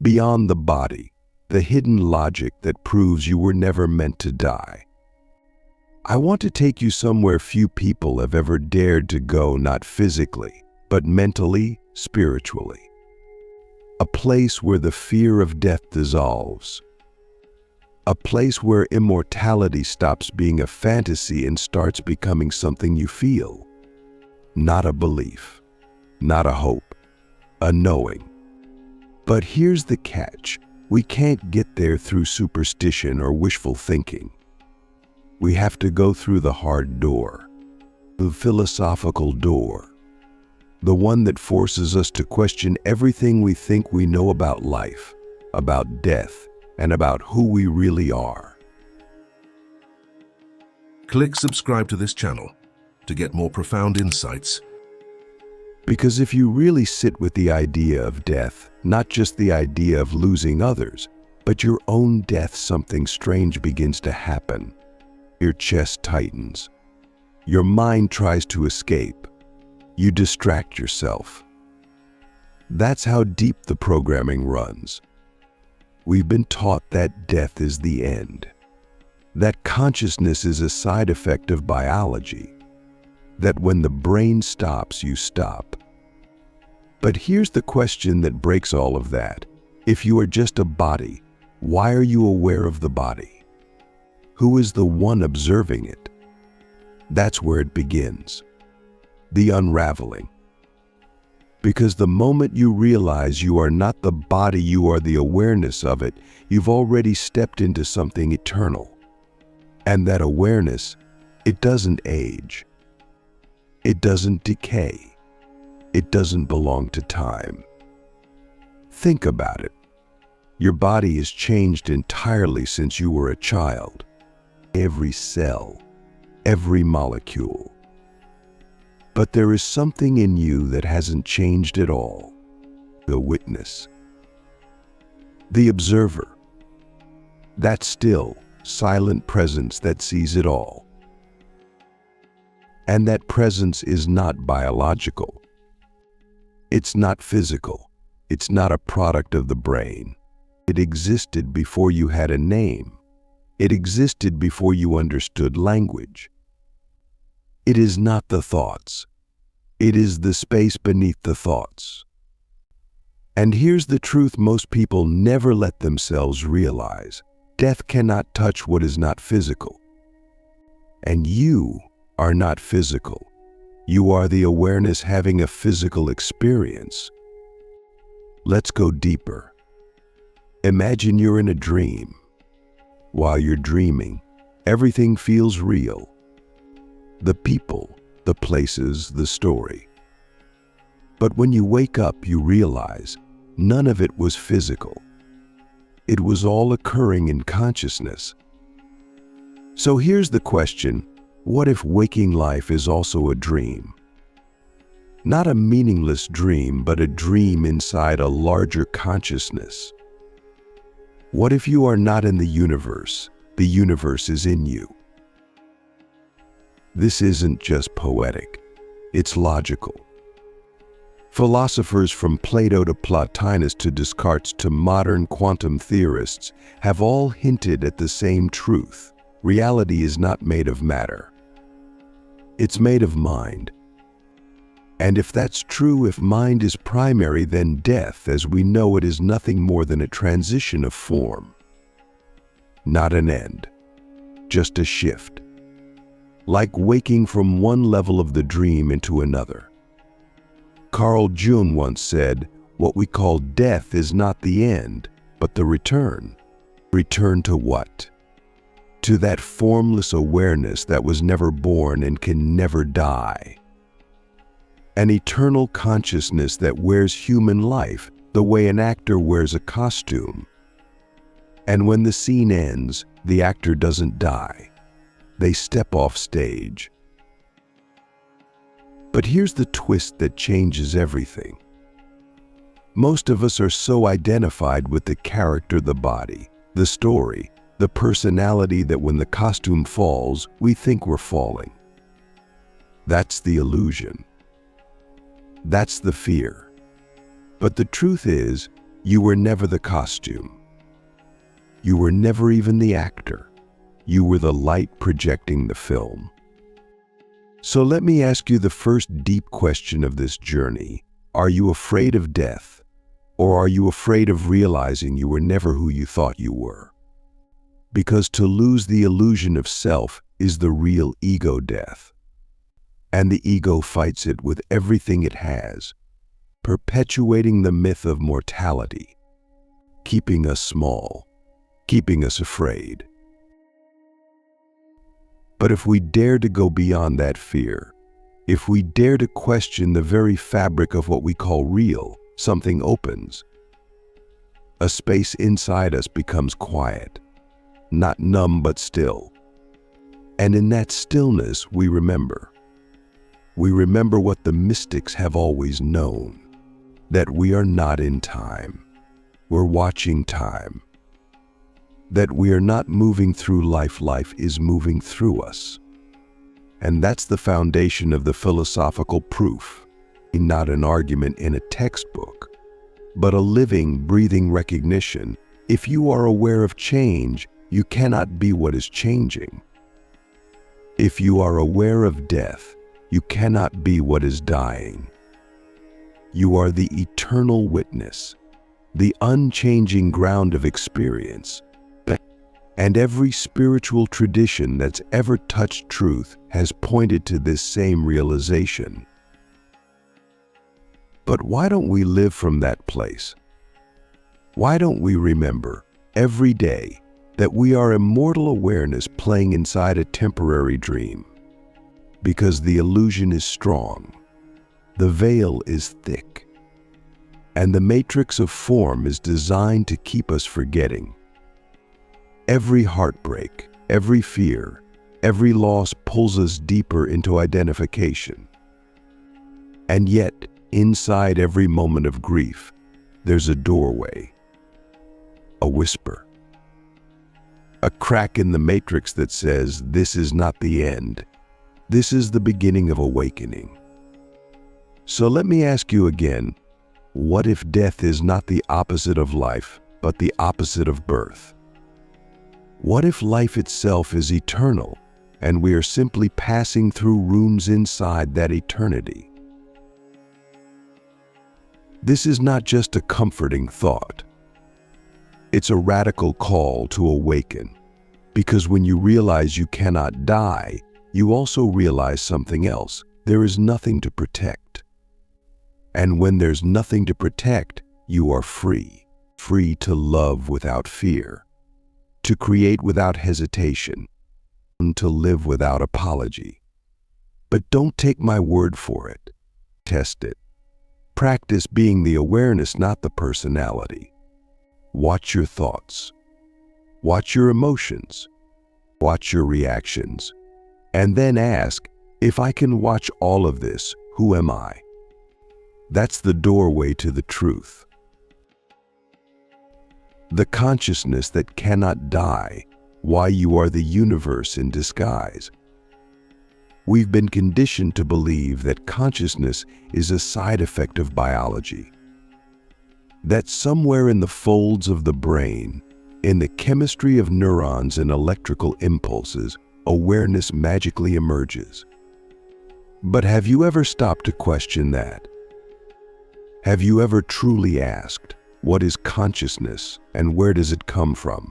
beyond the body, the hidden logic that proves you were never meant to die. I want to take you somewhere few people have ever dared to go, not physically, but mentally, spiritually. A place where the fear of death dissolves. A place where immortality stops being a fantasy and starts becoming something you feel. Not a belief, not a hope, a knowing. But here's the catch. We can't get there through superstition or wishful thinking. We have to go through the hard door, the philosophical door, the one that forces us to question everything we think we know about life, about death, and about who we really are. Click subscribe to this channel to get more profound insights. Because if you really sit with the idea of death, not just the idea of losing others, but your own death, something strange begins to happen. Your chest tightens. Your mind tries to escape. You distract yourself. That's how deep the programming runs. We've been taught that death is the end, that consciousness is a side effect of biology, that when the brain stops, you stop. But here's the question that breaks all of that. If you are just a body, why are you aware of the body? Who is the one observing it? That's where it begins, the unraveling. Because the moment you realize you are not the body, you are the awareness of it, you've already stepped into something eternal. And that awareness, it doesn't age. It doesn't decay. It doesn't belong to time. Think about it. Your body has changed entirely since you were a child. Every cell, every molecule. But there is something in you that hasn't changed at all. The witness. The observer. That still, silent presence that sees it all. And that presence is not biological. It's not physical. It's not a product of the brain. It existed before you had a name. It existed before you understood language. It is not the thoughts. It is the space beneath the thoughts. And here's the truth most people never let themselves realize. Death cannot touch what is not physical. And you are not physical. You are the awareness having a physical experience. Let's go deeper. Imagine you're in a dream. While you're dreaming, everything feels real. The people, the places, the story. But when you wake up, you realize none of it was physical. It was all occurring in consciousness. So here's the question, what if waking life is also a dream? Not a meaningless dream, but a dream inside a larger consciousness. What if you are not in the universe is in you? This isn't just poetic, it's logical. Philosophers from Plato to Plotinus to Descartes to modern quantum theorists have all hinted at the same truth. Reality is not made of matter. It's made of mind. And if that's true, if mind is primary, then death, as we know it, is nothing more than a transition of form. Not an end, just a shift. Like waking from one level of the dream into another. Carl Jung once said, what we call death is not the end, but the return. Return to what? To that formless awareness that was never born and can never die. An eternal consciousness that wears human life the way an actor wears a costume. And when the scene ends, the actor doesn't die. They step off stage. But here's the twist that changes everything. Most of us are so identified with the character, the body, the story, the personality that when the costume falls, we think we're falling. That's the illusion. That's the fear. But the truth is, You were never the costume. You were never even the actor. You were the light projecting the film. So let me ask you the first deep question of this journey. Are you afraid of death? Or are you afraid of realizing you were never who you thought you were? Because to lose the illusion of self is the real ego death. And the ego fights it with everything it has, perpetuating the myth of mortality, keeping us small, keeping us afraid. But if we dare to go beyond that fear, if we dare to question the very fabric of what we call real, something opens. A space inside us becomes quiet, not numb but still. And in that stillness we remember. We remember what the mystics have always known, that we are not in time. We're watching time. That we are not moving through life, life is moving through us. And that's the foundation of the philosophical proof, not an argument in a textbook, but a living, breathing recognition. If you are aware of change, you cannot be what is changing. If you are aware of death, you cannot be what is dying. You are the eternal witness, the unchanging ground of experience. And every spiritual tradition that's ever touched truth has pointed to this same realization. But why don't we live from that place? Why don't we remember every day that we are immortal awareness playing inside a temporary dream? Because the illusion is strong, the veil is thick, and the matrix of form is designed to keep us forgetting. Every heartbreak, every fear, every loss pulls us deeper into identification. And yet, inside every moment of grief, there's a doorway, a whisper, a crack in the matrix that says, this is not the end. This is the beginning of awakening. So let me ask you again, what if death is not the opposite of life, but the opposite of birth? What if life itself is eternal, and we are simply passing through rooms inside that eternity? This is not just a comforting thought. It's a radical call to awaken, because when you realize you cannot die, you also realize something else. There is nothing to protect. And when there's nothing to protect, you are free, free to love without fear, to create without hesitation, and to live without apology. But don't take my word for it. Test it. Practice being the awareness, not the personality. Watch your thoughts. Watch your emotions. Watch your reactions. And then ask, if I can watch all of this, who am I? That's the doorway to the truth. The consciousness that cannot die, why you are the universe in disguise. We've been conditioned to believe that consciousness is a side effect of biology. That somewhere in the folds of the brain, in the chemistry of neurons and electrical impulses, awareness magically emerges. But have you ever stopped to question that? Have you ever truly asked, what is consciousness and where does it come from?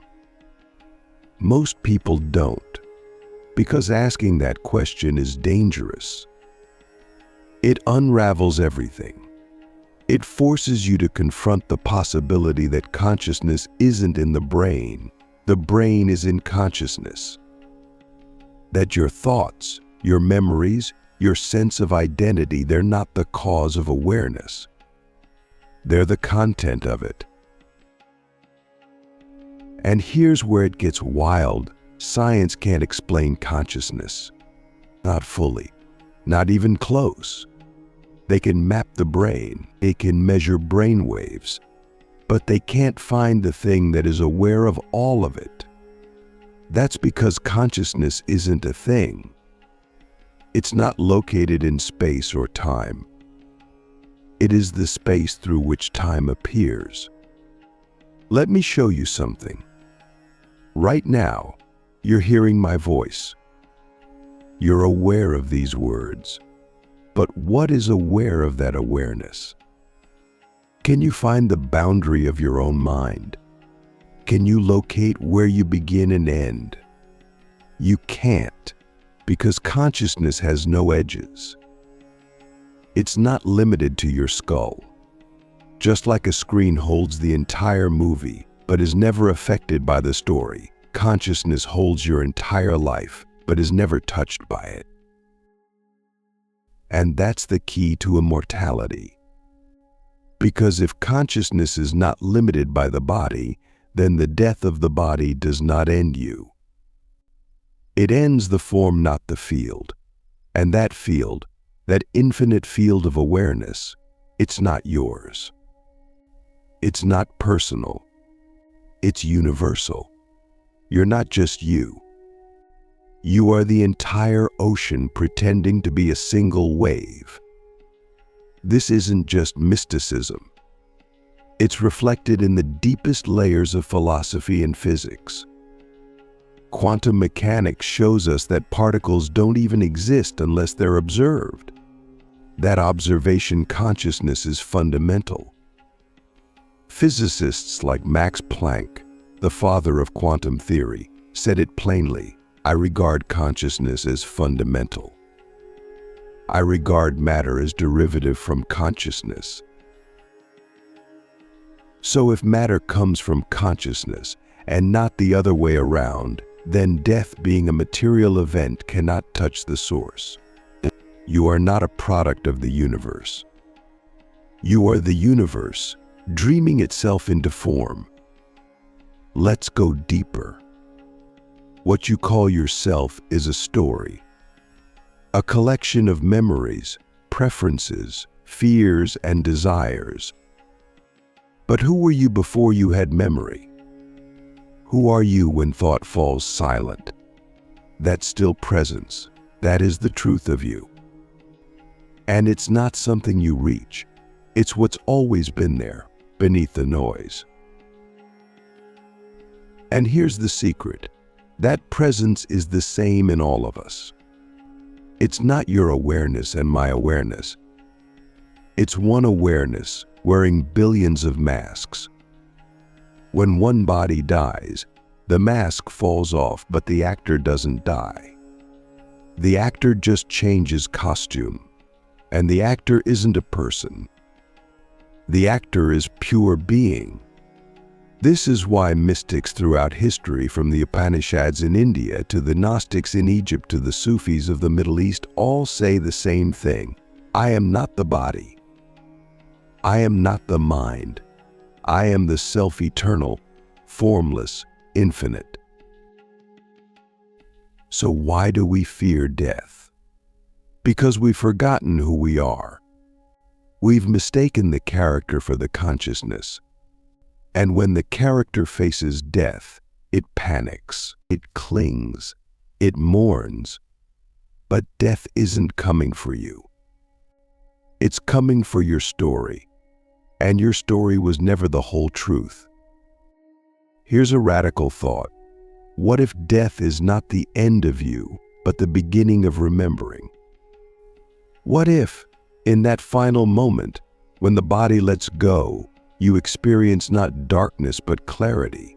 Most people don't, because asking that question is dangerous. It unravels everything. It forces you to confront the possibility that consciousness isn't in the brain is in consciousness. That your thoughts, your memories, your sense of identity, they're not the cause of awareness. They're the content of it. And here's where it gets wild. Science can't explain consciousness. Not fully. Not even close. They can map the brain. They can measure brain waves. But they can't find the thing that is aware of all of it. That's because consciousness isn't a thing. It's not located in space or time. It is the space through which time appears. Let me show you something. Right now, you're hearing my voice. You're aware of these words. But what is aware of that awareness? Can you find the boundary of your own mind? Can you locate where you begin and end? You can't, because consciousness has no edges. It's not limited to your skull. Just like a screen holds the entire movie, but is never affected by the story, consciousness holds your entire life, but is never touched by it. And that's the key to immortality. Because if consciousness is not limited by the body, then the death of the body does not end you. It ends the form, not the field. And that field, that infinite field of awareness, it's not yours. It's not personal. It's universal. You're not just you. You are the entire ocean pretending to be a single wave. This isn't just mysticism. It's reflected in the deepest layers of philosophy and physics. Quantum mechanics shows us that particles don't even exist unless they're observed. That observation consciousness is fundamental. Physicists like Max Planck, the father of quantum theory, said it plainly: I regard consciousness as fundamental. I regard matter as derivative from consciousness. So if matter comes from consciousness and not the other way around, then death, being a material event, cannot touch the source. You are not a product of the universe. You are the universe, dreaming itself into form. Let's go deeper. What you call yourself is a story. A collection of memories, preferences, fears, and desires. But who were you before you had memory? Who are you when thought falls silent? That's still presence. That is the truth of you. And it's not something you reach. It's what's always been there, beneath the noise. And here's the secret. That presence is the same in all of us. It's not your awareness and my awareness. It's one awareness wearing billions of masks. When one body dies, the mask falls off, but the actor doesn't die. The actor just changes costume, and the actor isn't a person. The actor is pure being. This is why mystics throughout history, from the Upanishads in India to the Gnostics in Egypt to the Sufis of the Middle East, all say the same thing: I am not the body. I am not the mind. I am the self-eternal, formless, infinite. So why do we fear death? Because we've forgotten who we are. We've mistaken the character for the consciousness. And when the character faces death, it panics, it clings, it mourns. But death isn't coming for you. It's coming for your story. And your story was never the whole truth. Here's a radical thought. What if death is not the end of you, but the beginning of remembering? What if, in that final moment, when the body lets go, you experience not darkness but clarity?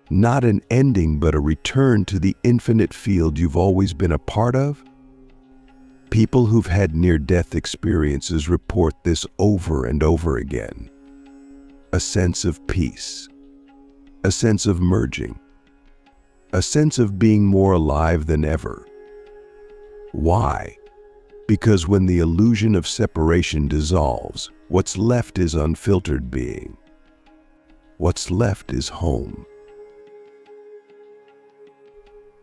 Not an ending but a return to the infinite field you've always been a part of? People who've had near-death experiences report this over and over again. A sense of peace, a sense of merging, a sense of being more alive than ever. Why? Because when the illusion of separation dissolves, what's left is unfiltered being. What's left is home.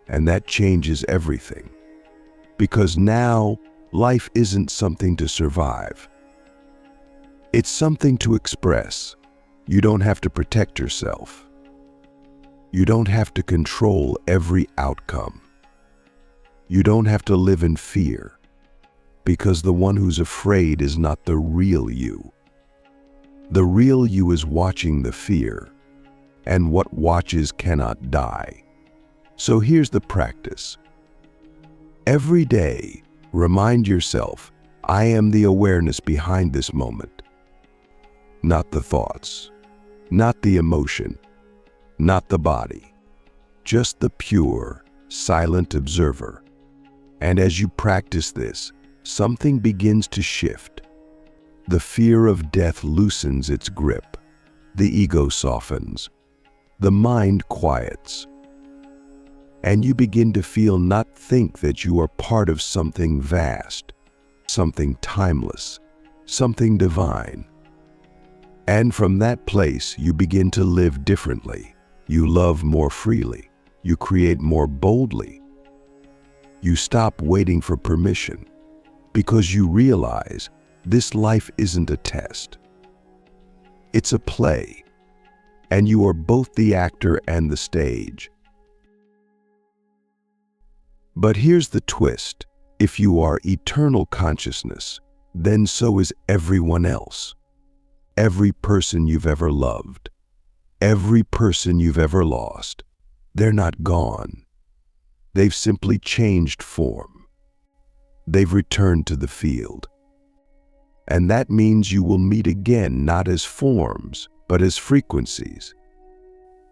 And that changes everything. Because now, life isn't something to survive. It's something to express. You don't have to protect yourself. You don't have to control every outcome. You don't have to live in fear, because the one who's afraid is not the real you. The real you is watching the fear, and what watches cannot die. So here's the practice. Every day, remind yourself, I am the awareness behind this moment. Not the thoughts, not the emotion, not the body, just the pure, silent observer. And as you practice this, something begins to shift. The fear of death loosens its grip. The ego softens. The mind quiets. And you begin to feel, not think, that you are part of something vast, something timeless, something divine. And from that place, you begin to live differently. You love more freely. You create more boldly. You stop waiting for permission, because you realize this life isn't a test. It's a play, and you are both the actor and the stage. But here's the twist. If you are eternal consciousness, then so is everyone else. Every person you've ever loved, every person you've ever lost. They're not gone. They've simply changed form. They've returned to the field. And that means you will meet again, not as forms, but as frequencies.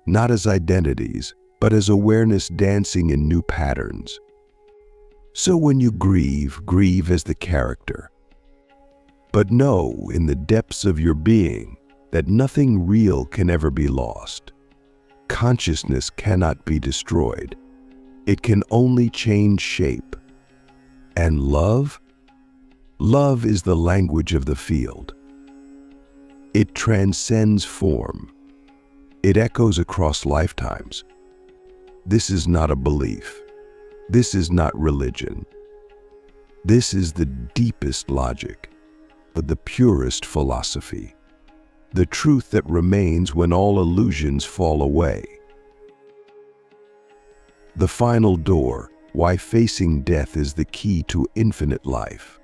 Not as identities, but as awareness dancing in new patterns. So when you grieve, grieve as the character. But know in the depths of your being that nothing real can ever be lost. Consciousness cannot be destroyed. It can only change shape. And love? Love is the language of the field. It transcends form. It echoes across lifetimes. This is not a belief. This is not religion. This is the deepest logic, but the purest philosophy. The truth that remains when all illusions fall away. The final door, why facing death is the key to infinite life.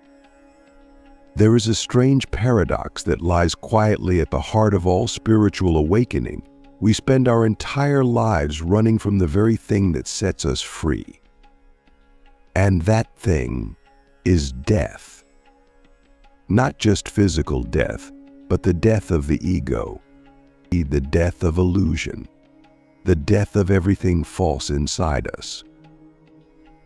There is a strange paradox that lies quietly at the heart of all spiritual awakening. We spend our entire lives running from the very thing that sets us free. And that thing is death. Not just physical death, but the death of the ego, the death of illusion, the death of everything false inside us.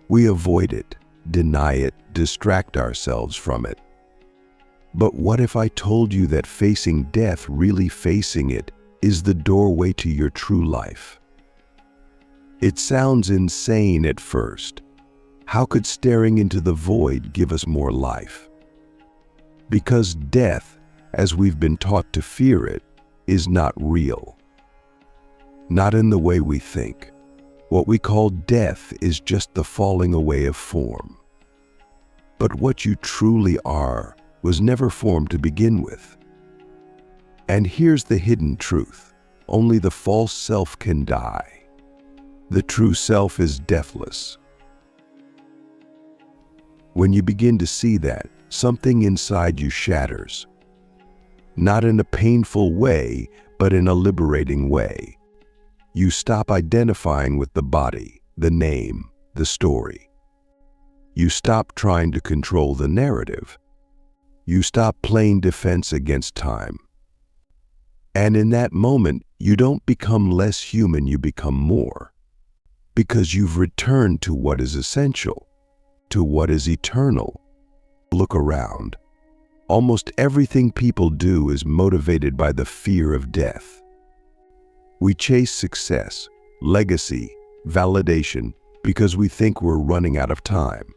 We avoid it, deny it, distract ourselves from it. But what if I told you that facing death, really facing it, is the doorway to your true life? It sounds insane at first. How could staring into the void give us more life? Because death, as we've been taught to fear it, is not real. Not in the way we think. What we call death is just the falling away of form. But what you truly are was never formed to begin with. And here's the hidden truth. Only the false self can die. The true self is deathless. When you begin to see that, something inside you shatters. Not in a painful way, but in a liberating way. You stop identifying with the body, the name, the story. You stop trying to control the narrative. You stop playing defense against time. And in that moment, you don't become less human, you become more. Because you've returned to what is essential, to what is eternal. Look around. Almost everything people do is motivated by the fear of death. We chase success, legacy, validation, because we think we're running out of time.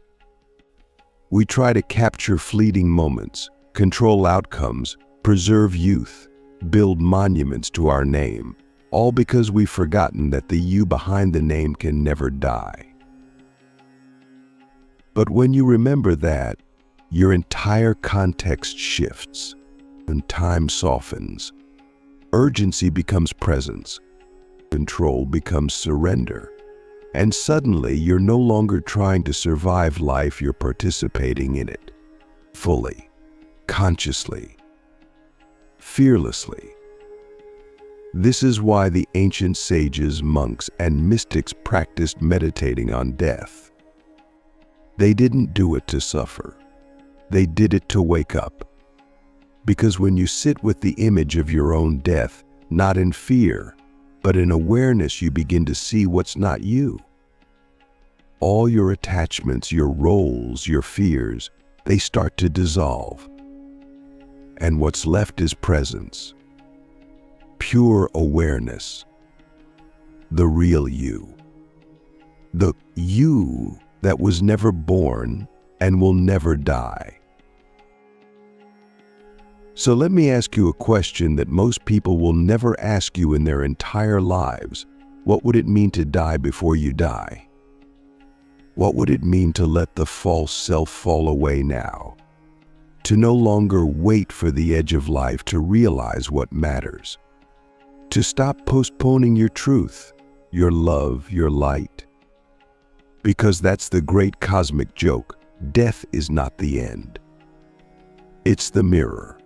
We try to capture fleeting moments, control outcomes, preserve youth, build monuments to our name, all because we've forgotten that the you behind the name can never die. But when you remember that, your entire context shifts, and time softens. Urgency becomes presence, control becomes surrender, and suddenly you're no longer trying to survive life, you're participating in it, fully, consciously. fearlessly. This is why the ancient sages, monks, and mystics practiced meditating on death. They didn't do it to suffer. They did it to wake up. Because when you sit with the image of your own death, not in fear, but in awareness, you begin to see what's not you. All your attachments, your roles, your fears, they start to dissolve. And what's left is presence, pure awareness, the real you. The you that was never born and will never die. So let me ask you a question that most people will never ask you in their entire lives. What would it mean to die before you die? What would it mean to let the false self fall away now? To no longer wait for the edge of life to realize what matters. To stop postponing your truth, your love, your light. Because that's the great cosmic joke. Death is not the end. It's the mirror.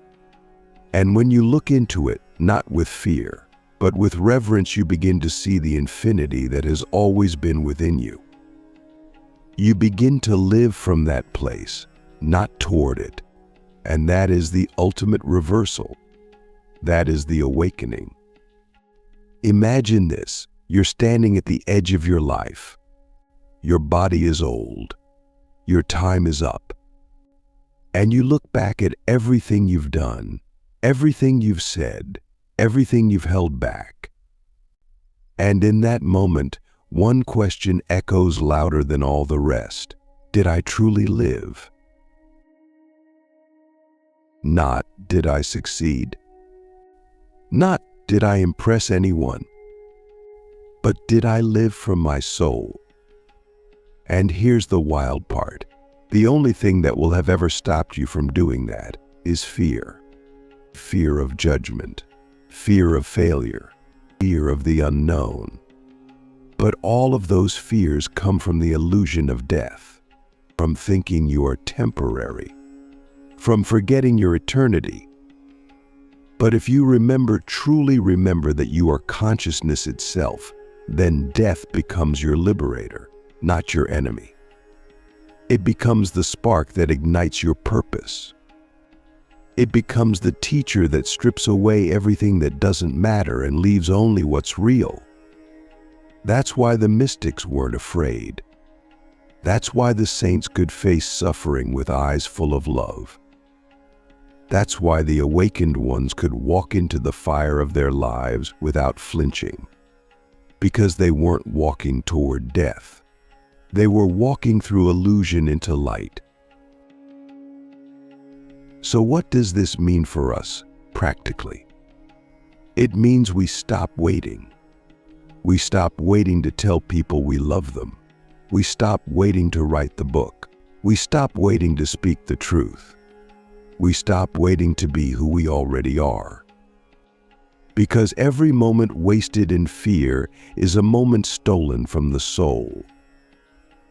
And when you look into it, not with fear, but with reverence, you begin to see the infinity that has always been within you. You begin to live from that place, not toward it. And that is the ultimate reversal. That is the awakening. Imagine this. You're standing at the edge of your life. Your body is old. Your time is up. And you look back at everything you've done, everything you've said, everything you've held back. And in that moment, one question echoes louder than all the rest. Did I truly live? Not, did I succeed? Not, did I impress anyone? But did I live from my soul? And here's the wild part. The only thing that will have ever stopped you from doing that is fear. Fear of judgment, fear of failure, fear of the unknown. But all of those fears come from the illusion of death, from thinking you are temporary, from forgetting your eternity. But if you remember, truly remember that you are consciousness itself, then death becomes your liberator, not your enemy. It becomes the spark that ignites your purpose. It becomes the teacher that strips away everything that doesn't matter and leaves only what's real. That's why the mystics weren't afraid. That's why the saints could face suffering with eyes full of love. That's why the awakened ones could walk into the fire of their lives without flinching. Because they weren't walking toward death. They were walking through illusion into light. So what does this mean for us, practically? It means we stop waiting. We stop waiting to tell people we love them. We stop waiting to write the book. We stop waiting to speak the truth. We stop waiting to be who we already are. Because every moment wasted in fear is a moment stolen from the soul.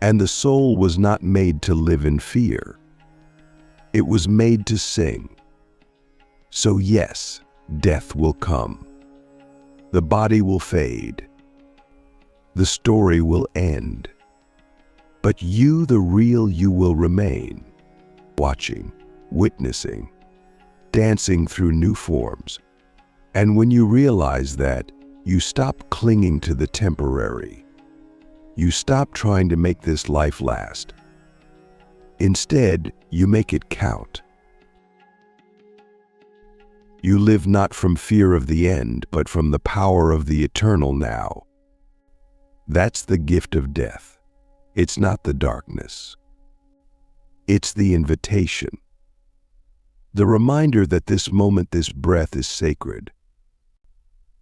And the soul was not made to live in fear. It was made to sing. So yes, death will come. The body will fade. The story will end. But you, the real you, will remain, watching, witnessing, dancing through new forms. And when you realize that, you stop clinging to the temporary. You stop trying to make this life last. Instead, you make it count. You live not from fear of the end, but from the power of the eternal now. That's the gift of death. It's not the darkness. It's the invitation. The reminder that this moment, this breath is sacred.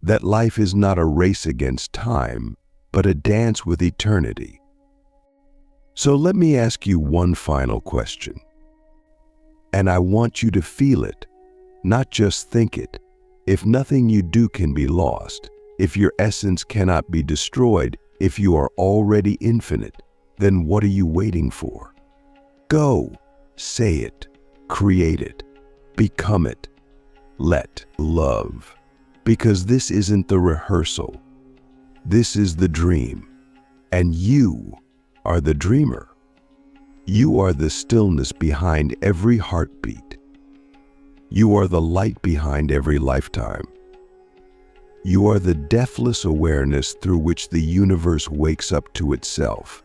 That life is not a race against time, but a dance with eternity. So let me ask you one final question. And I want you to feel it, not just think it. If nothing you do can be lost, if your essence cannot be destroyed, if you are already infinite, then what are you waiting for? Go, say it, create it, become it. Let love. Because this isn't the rehearsal. This is the dream. And you are the dreamer. You are the stillness behind every heartbeat. You are the light behind every lifetime. You are the deathless awareness through which the universe wakes up to itself.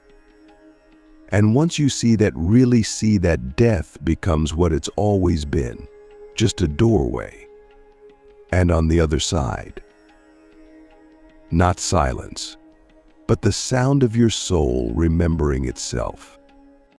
And once you really see that death becomes what it's always been, just a doorway. And on the other side, not silence, but the sound of your soul remembering itself.